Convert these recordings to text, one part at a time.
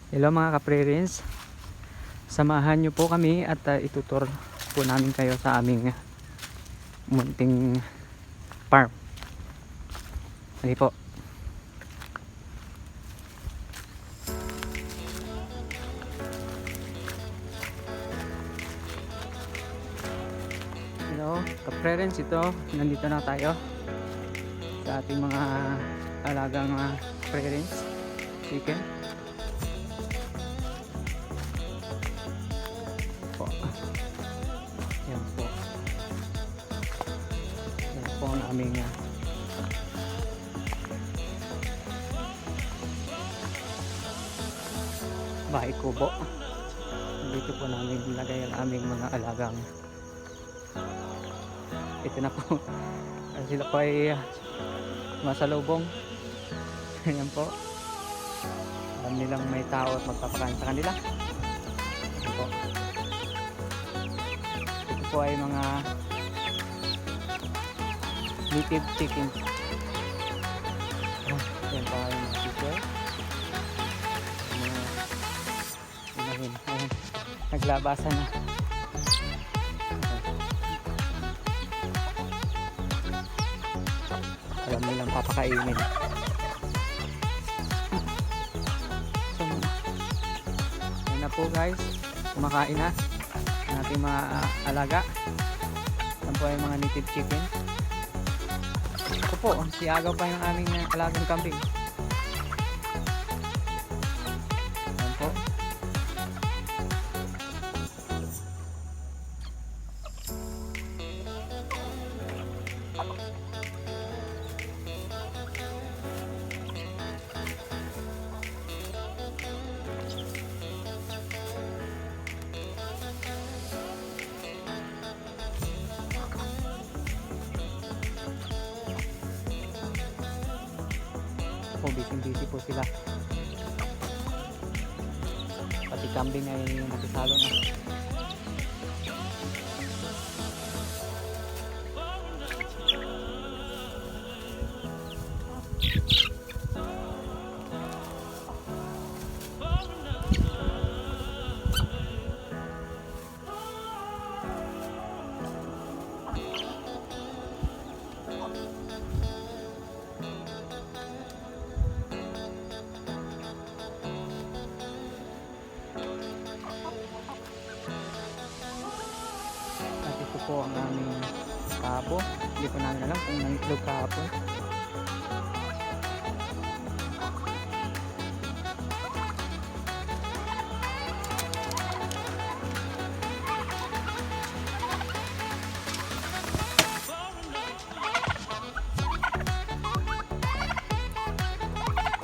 Hello mga ka-pre-rinse, samahan nyo po kami at itutur po namin kayo sa aming munting farm. Hindi po. Hello ka-pre-rinse, ito nandito na tayo sa ating mga alagang pre-rinse chicken po. Yan po. Yan po ang aming bahay kubo. Dito po namin nilagay ang aming mga alagang. Ito na po. Sila po ay masalubong. Yan po. Alam nilang may tao at magpapakain sa kanila. Yan po. Ito po ay mga native chicken. Yan po ay mga chicken. Ayan. Naglabasan na. Alam nilang papakainin. So, yun na po guys, kumakain na ang ating mga alaga. Yan po ay mga native chicken. Ito po, si agaw pa yung aming alagang kambing. Yan po. Busy po sila. Pati kambing ay nakisalo na. Ito po ang aming tabo. Hindi po namin alam kung nangitlog kahapon.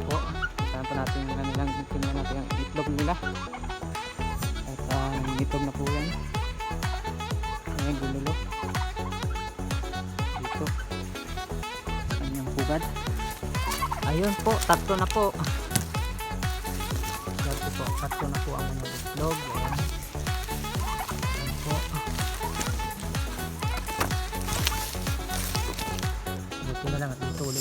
Po, saan po natin kanilang tingnan natin ang itlog nila. At itlog na po yan. Ayan, gululo dito kanyang pugad. Ayun po, tatlo na po. Tatlo na po ang mga itlog. Ayan po. Dito na lang at ituloy.